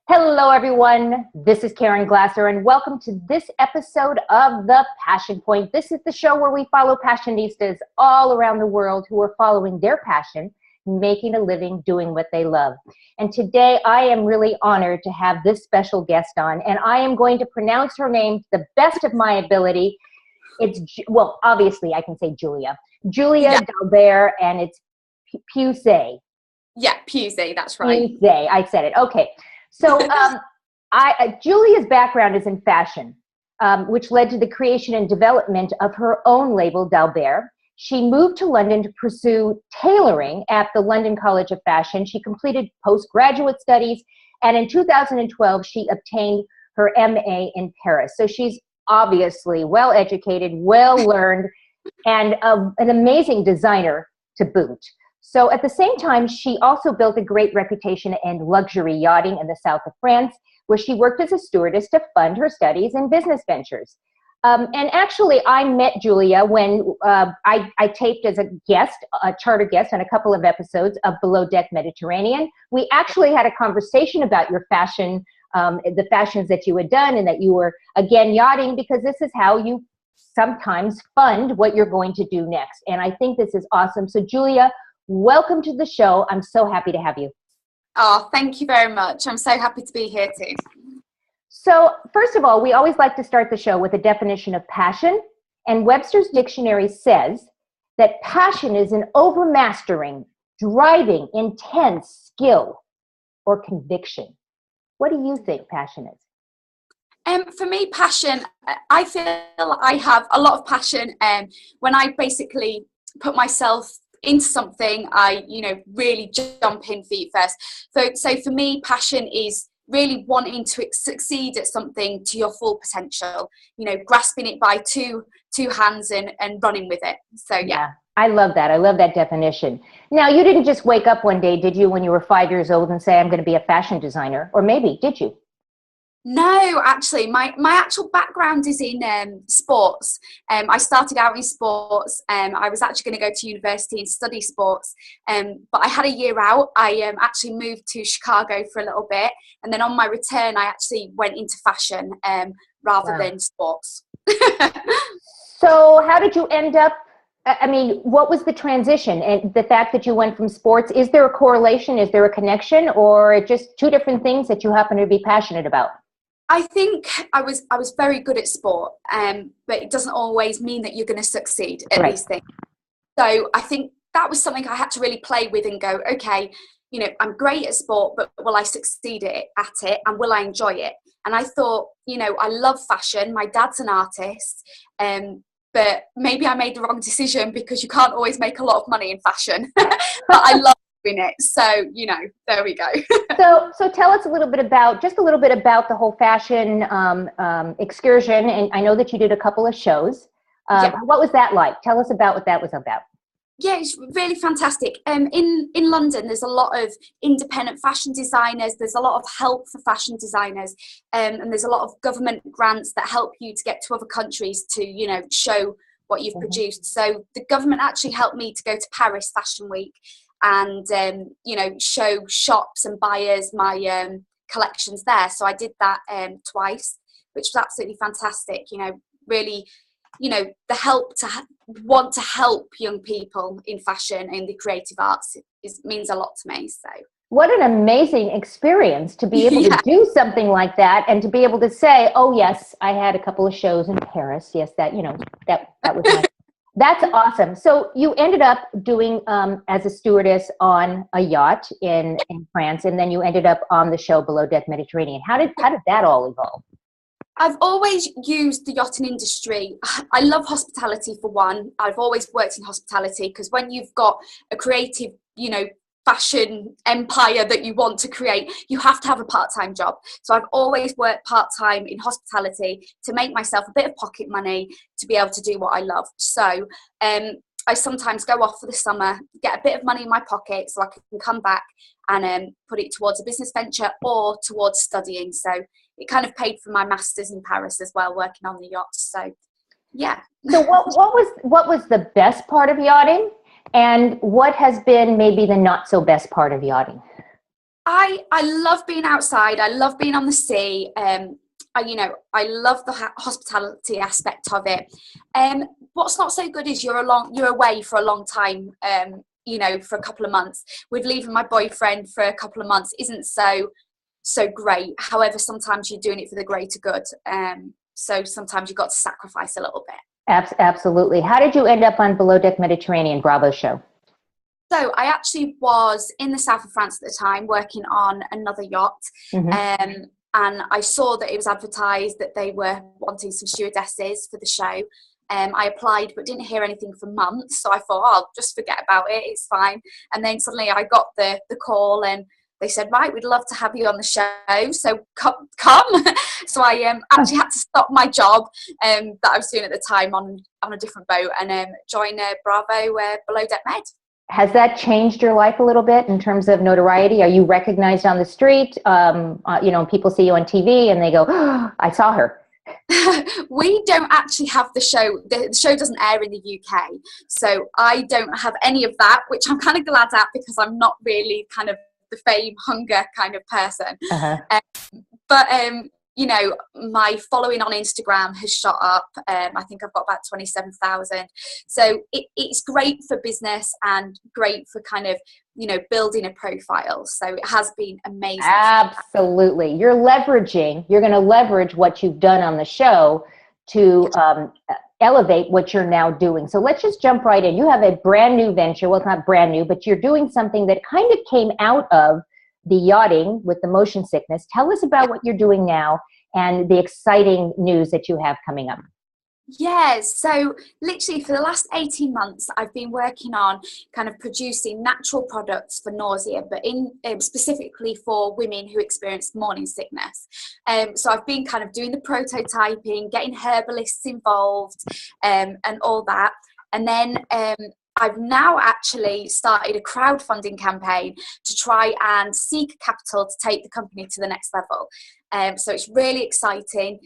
Hello, everyone. This is Caren Glasser, and welcome to this episode of The Passion Point. This is the show where we follow passionistas all around the world who are following their passion, making a living doing what they love. And today, I am really honored to have this special guest on, and I am going to pronounce her name to the best of my ability. Well, obviously, I can say Julia. Julia D'Albert, and it's Pusey. Yeah, Pusey, that's right. Pusey, I said it. Okay. So Julia's background is in fashion, which led to the creation and development of her own label, D'Albert. She moved to London to pursue tailoring at the London College of Fashion. She completed postgraduate studies, and in 2012, she obtained her MA in Paris. So she's obviously well-educated, well-learned, and an amazing designer to boot. So at the same time, she also built a great reputation in luxury yachting in the south of France, where she worked as a stewardess to fund her studies and business ventures. And actually, I met Julia when I taped as a guest, a charter guest on a couple of episodes of Below Deck Mediterranean. We actually had a conversation about your fashion, the fashions that you had done, and that you were, again, yachting, because this is how you sometimes fund what you're going to do next. And I think this is awesome. So Julia, welcome to the show. I'm so happy to have you. Oh, thank you very much. I'm so happy to be here too. So first of all, we always like to start the show with a definition of passion. And Webster's dictionary says that passion is an overmastering, driving, intense skill or conviction. What do you think passion is? For me, passion, I feel I have a lot of passion when I basically put myself into something. I really jump in feet first. So for me, passion is really wanting to succeed at something to your full potential, grasping it by two hands and running with it. So yeah. I love that. I love that definition. Now, you didn't just wake up one day, did you, when you were 5 years old and say, I'm going to be a fashion designer? Or maybe, did you? No, actually, my actual background is in sports. I started out in sports. I was actually going to go to university and study sports, but I had a year out. I actually moved to Chicago for a little bit, and then on my return, I actually went into fashion rather than sports. So how did you end up? I mean, what was the transition? And the fact that you went from sports, is there a correlation? Is there a connection, or just two different things that you happen to be passionate about? I think I was very good at sport, but it doesn't always mean that you're going to succeed at these things. So I think that was something I had to really play with and go, okay, I'm great at sport, but will I succeed at it, and will I enjoy it? And I thought, I love fashion. My dad's an artist, but maybe I made the wrong decision, because you can't always make a lot of money in fashion. But I love doing it. So, there we go. So tell us a little bit about the whole fashion excursion. And I know that you did a couple of shows. What was that like? Tell us about what that was about. Yeah, it's really fantastic. In London, there's a lot of independent fashion designers. There's a lot of help for fashion designers. And there's a lot of government grants that help you to get to other countries to, show what you've produced. So the government actually helped me to go to Paris Fashion Week and, show shops and buyers my collections there. So I did that twice, which was absolutely fantastic. Really, the help to want to help young people in fashion and the creative arts means a lot to me. So what an amazing experience to be able to do something like that, and to be able to say, oh yes, I had a couple of shows in Paris. Yes, that was my That's awesome. So you ended up doing as a stewardess on a yacht in France, and then you ended up on the show Below Deck Mediterranean. How did that all evolve? I've always used the yachting industry. I love hospitality, for one. I've always worked in hospitality, because when you've got a creative, fashion empire that you want to create, you have to have a part-time job. So I've always worked part-time in hospitality to make myself a bit of pocket money to be able to do what I love. So I sometimes go off for the summer, get a bit of money in my pocket so I can come back and put it towards a business venture or towards studying. So it kind of paid for my master's in Paris as well, working on the yacht. So yeah. So what was the best part of yachting? And what has been maybe the not so best part of yachting? I love being outside. I love being on the sea. I love the hospitality aspect of it. What's not so good is you're away for a long time. For a couple of months. With leaving my boyfriend for a couple of months isn't so great. However, sometimes you're doing it for the greater good. So sometimes you've got to sacrifice a little bit. Absolutely. How did you end up on Below Deck Mediterranean Bravo show? So I actually was in the south of France at the time working on another yacht. And I saw that it was advertised that they were wanting some stewardesses for the show. I applied but didn't hear anything for months, so I thought, I'll just forget about it, it's fine. And then suddenly I got the call and they said, right, we'd love to have you on the show, so come. So I actually had to stop my job that I was doing at the time on a different boat and join Bravo Below Deck Med. Has that changed your life a little bit in terms of notoriety? Are you recognized on the street? People see you on TV and they go, oh, I saw her. We don't actually have the show. The show doesn't air in the UK, so I don't have any of that, which I'm kind of glad at because I'm not really kind of the fame hunger kind of person. But my following on Instagram has shot up. I think I've got about 27,000. So it's great for business and great for kind of, building a profile. So it has been amazing. Absolutely. You're going to leverage what you've done on the show to elevate what you're now doing. So let's just jump right in. You have a brand new venture. Well, it's not brand new, but you're doing something that kind of came out of the yachting with the motion sickness. Tell us about what you're doing now and the exciting news that you have coming up. Yes, so literally for the last 18 months, I've been working on kind of producing natural products for nausea, but specifically for women who experience morning sickness. So I've been kind of doing the prototyping, getting herbalists involved, and all that. And then I've now actually started a crowdfunding campaign to try and seek capital to take the company to the next level. So it's really exciting.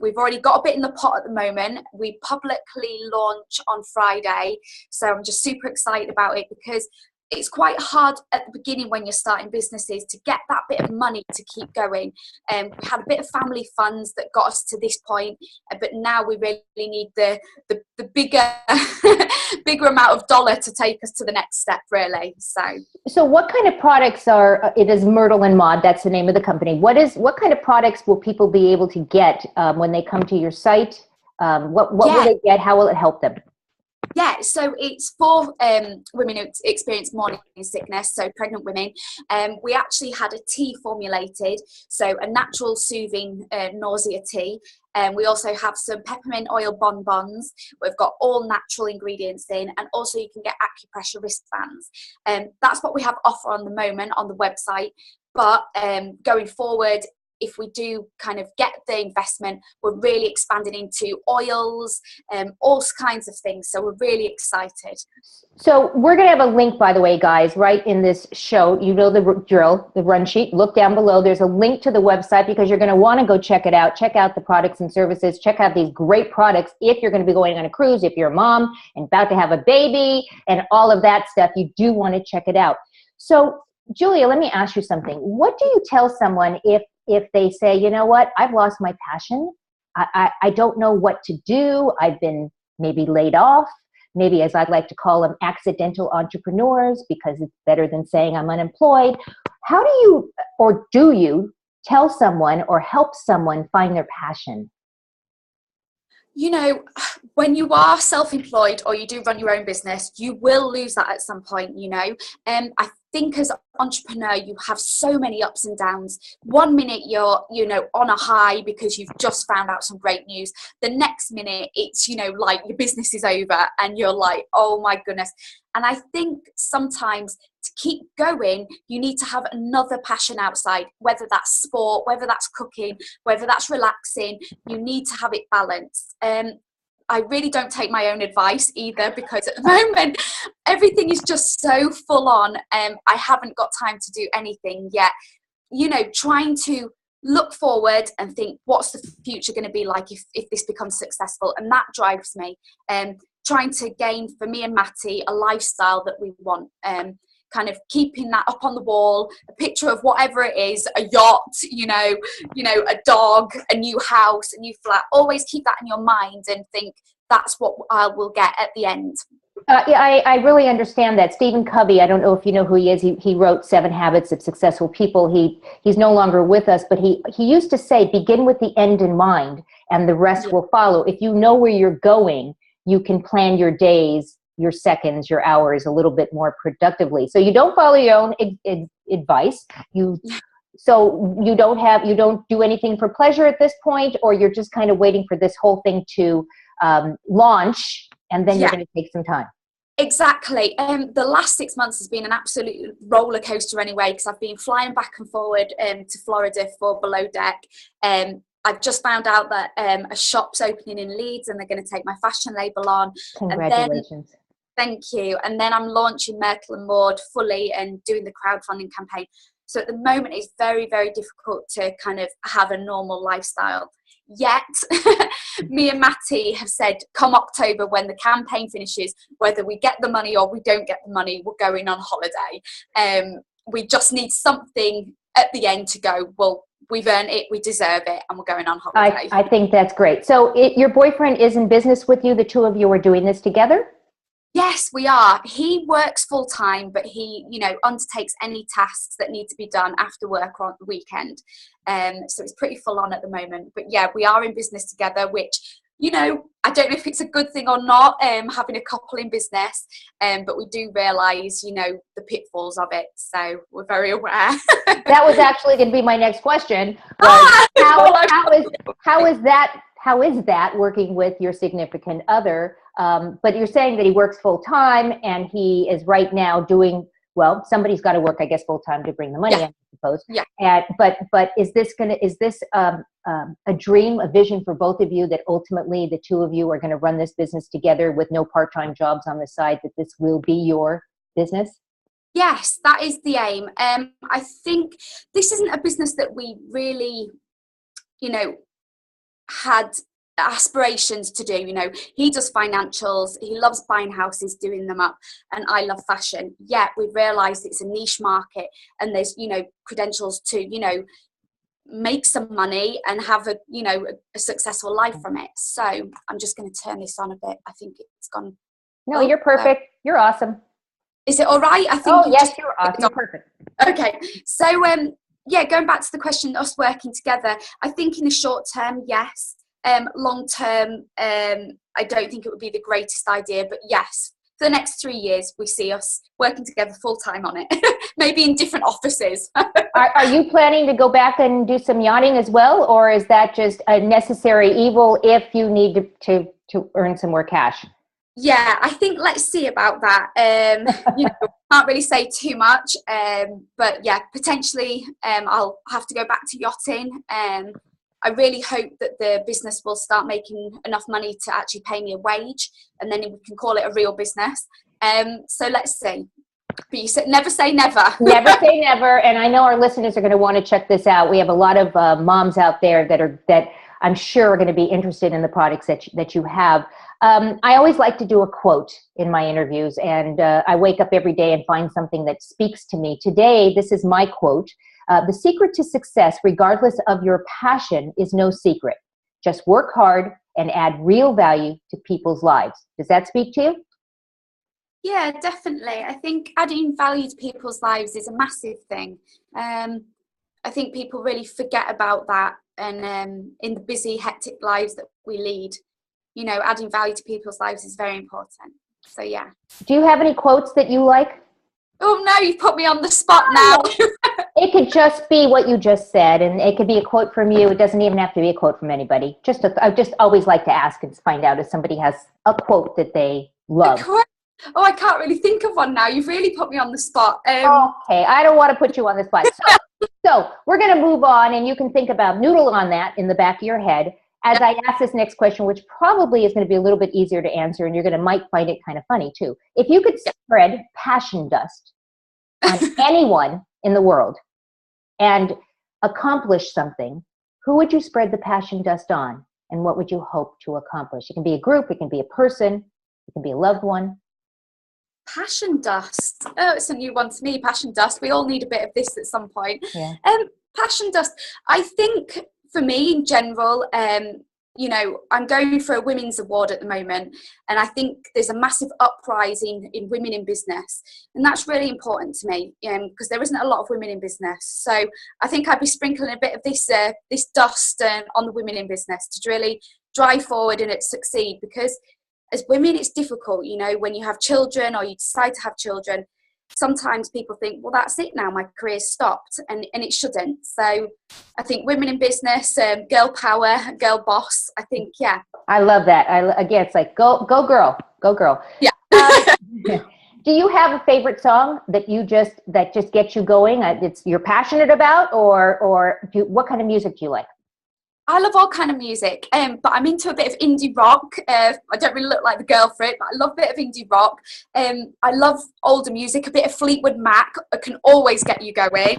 We've already got a bit in the pot at the moment. We publicly launch on Friday. So I'm just super excited about it because it's quite hard at the beginning when you're starting businesses to get that bit of money to keep going. We had a bit of family funds that got us to this point, but now we really need the bigger bigger amount of dollar to take us to the next step, really. So what kind of products it is Myrtle Maude, that's the name of the company. What kind of products will people be able to get when they come to your site? What will they get? How will it help them? Yeah, so it's for women who experience morning sickness, so pregnant women. We actually had a tea formulated, so a natural soothing nausea tea. We also have some peppermint oil bonbons. We've got all natural ingredients in, and also you can get acupressure wristbands. That's what we have offer on the moment on the website. But going forward, if we do kind of get the investment, we're really expanding into oils, all kinds of things. So we're really excited. So we're going to have a link, by the way, guys, right in this show. You know the drill, the run sheet. Look down below. There's a link to the website because you're going to want to go check it out. Check out the products and services. Check out these great products. If you're going to be going on a cruise, if you're a mom and about to have a baby and all of that stuff, you do want to check it out. So Julia, let me ask you something. What do you tell someone if they say, you know what, I've lost my passion. I don't know what to do. I've been maybe laid off. Maybe, as I'd like to call them, accidental entrepreneurs, because it's better than saying I'm unemployed. How do you, or do you, tell someone or help someone find their passion? You know, when you are self-employed or you do run your own business, you will lose that at some point, you know. I think as an entrepreneur, you have so many ups and downs. One minute you're, on a high because you've just found out some great news. The next minute it's, like your business is over and you're like, oh my goodness. And I think sometimes to keep going, you need to have another passion outside, whether that's sport, whether that's cooking, whether that's relaxing. You need to have it balanced. I really don't take my own advice either, because at the moment everything is just so full on. I haven't got time to do anything yet. Trying to look forward and think, what's the future going to be like if this becomes successful? And that drives me. Trying to gain, for me and Matty, a lifestyle that we want. kind of keeping that up on the wall, a picture of whatever it is, a yacht, a dog, a new house, a new flat. Always keep that in your mind and think that's what I will get at the end. Yeah, I really understand that. Stephen Covey, I don't know if you know who he is. He wrote 7 Habits of Successful People. He's no longer with us, but he used to say, begin with the end in mind and the rest will follow. If you know where you're going, you can plan your days, your seconds, your hours a little bit more productively. So you don't follow your own advice. So you don't do anything for pleasure at this point, or you're just kind of waiting for this whole thing to launch, and then you're going to take some time. Exactly. The last 6 months has been an absolute roller coaster anyway, because I've been flying back and forward to Florida for Below Deck. I've just found out that a shop's opening in Leeds and they're going to take my fashion label on. Congratulations. And then, thank you. And then I'm launching Myrtle Maude fully and doing the crowdfunding campaign. So at the moment, it's very, very difficult to kind of have a normal lifestyle. Yet, me and Matty have said, come October, when the campaign finishes, whether we get the money or we don't get the money, we're going on holiday. We just need something at the end to go, well, we've earned it, we deserve it, and we're going on holiday. I think that's great. So your boyfriend is in business with you? The two of you are doing this together? Yes, we are. He works full time, but he, undertakes any tasks that need to be done after work or on the weekend. So it's pretty full on at the moment. But yeah, we are in business together, which, I don't know if it's a good thing or not, having a couple in business, but we do realise, the pitfalls of it. So we're very aware. That was actually going to be my next question. How is that working with your significant other? But you're saying that he works full time and he is right now doing, well, somebody's got to work, I guess, full time to bring the money in, I suppose. Yeah. But is this a dream, a vision for both of you, that ultimately the two of you are going to run this business together with no part-time jobs on the side, that this will be your business? Yes, that is the aim. I think this isn't a business that we really, had aspirations to do. He does financials, he loves buying houses, doing them up, and I love fashion. Yet we've realized it's a niche market and there's credentials to make some money and have a successful life from it. So I'm just going to turn this on a bit. I think it's gone. No, you're perfect. You're awesome. Is it all right? I think yes, you're awesome. You're perfect. Okay, so going back to the question, us working together, I think in the short term, yes. Long term, I don't think it would be the greatest idea, but yes, for the next 3 years, we see us working together full time on it, maybe in different offices. Are you planning to go back and do some yachting as well, or is that just a necessary evil if you need to earn some more cash? Yeah, I think let's see about that. Can't really say too much, but yeah, potentially I'll have to go back to yachting. I really hope that the business will start making enough money to actually pay me a wage, and then we can call it a real business. So let's see. But you said never say never. Never say never. And I know our listeners are going to want to check this out. We have a lot of moms out there that I'm sure are going to be interested in the products that you have. I always like to do a quote in my interviews, and I wake up every day and find something that speaks to me. Today, this is my quote. The secret to success, regardless of your passion, is no secret. Just work hard and add real value to people's lives. Does that speak to you? Yeah, definitely. I think adding value to people's lives is a massive thing. I think people really forget about that, and in the busy, hectic lives that we lead, adding value to people's lives is very important. So yeah. Do you have any quotes that you like? Oh no, you've put me on the spot now. It could just be what you just said, and it could be a quote from you. It doesn't even have to be a quote from anybody. I just always like to ask and find out if somebody has a quote that they love. Oh, I can't really think of one now. You've really put me on the spot. Okay, I don't want to put you on the spot. So we're going to move on, and you can think about, noodle on that in the back of your head as I ask this next question, which probably is going to be a little bit easier to answer, and you're might find it kind of funny too. If you could spread passion dust on anyone in the world and accomplish something, who would you spread the passion dust on, and what would you hope to accomplish? It can be a group, it can be a person, it can be a loved one. Passion dust. Oh, it's a new one to me, passion dust. We all need a bit of this at some point. Yeah. Passion dust. I think for me in general, you know, I'm going for a women's award at the moment, and I think there's a massive uprising in women in business, and that's really important to me, because there isn't a lot of women in business. So I think I'd be sprinkling a bit of this dust on the women in business to really drive forward and succeed, because as women it's difficult, you know, when you have children or you decide to have children. Sometimes people think, well, that's it now, my career's stopped, and it shouldn't. So I think women in business, girl power, girl boss, I think, yeah. I love that. Again, it's like, go girl, go girl. Yeah. Do you have a favorite song that just gets you going? You're passionate about, or what kind of music do you like? I love all kind of music, but I'm into a bit of indie rock. I don't really look like the girl for it, but I love a bit of indie rock. I love older music. A bit of Fleetwood Mac can always get you going.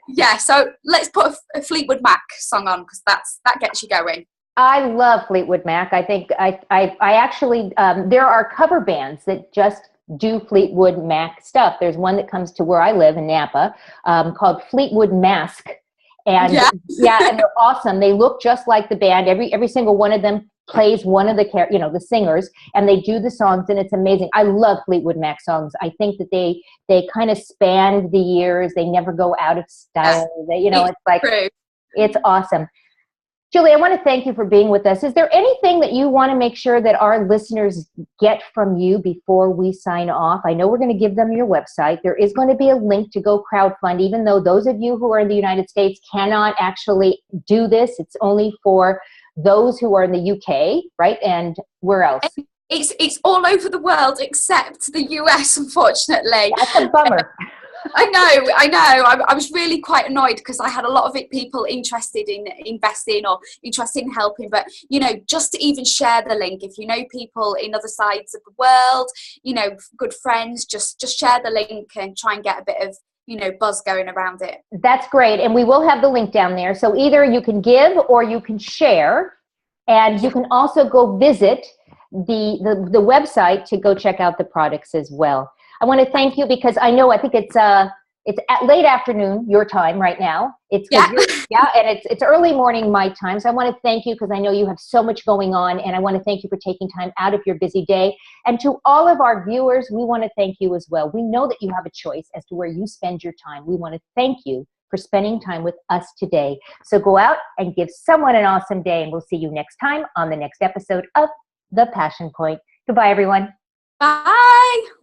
Yeah, so let's put a Fleetwood Mac song on, because that gets you going. I love Fleetwood Mac. I think I actually, there are cover bands that just do Fleetwood Mac stuff. There's one that comes to where I live in Napa, called Fleetwood Mask. And and they're awesome. They look just like the band. Every single one of them plays one of the singers, and they do the songs, and it's amazing. I love Fleetwood Mac songs. I think that they kind of span the years. They never go out of style. It's like, it's awesome. Julie, I want to thank you for being with us. Is there anything that you want to make sure that our listeners get from you before we sign off? I know we're going to give them your website. There is going to be a link to go crowdfund, even though those of you who are in the United States cannot actually do this. It's only for those who are in the UK, right? And where else? It's all over the world except the US, unfortunately. That's a bummer. I know. I was really quite annoyed, because I had a lot of people interested in investing or interested in helping. But, you know, just to even share the link, if you know people in other sides of the world, you know, good friends, just share the link and try and get a bit of, you know, buzz going around it. That's great. And we will have the link down there. So either you can give or you can share. And you can also go visit the website to go check out the products as well. I want to thank you, because I think it's at late afternoon your time right now. And it's early morning my time. So I want to thank you, because I know you have so much going on, and I want to thank you for taking time out of your busy day. And to all of our viewers, we want to thank you as well. We know that you have a choice as to where you spend your time. We want to thank you for spending time with us today. So go out and give someone an awesome day, and we'll see you next time on the next episode of The Passion Point. Goodbye, everyone. Bye.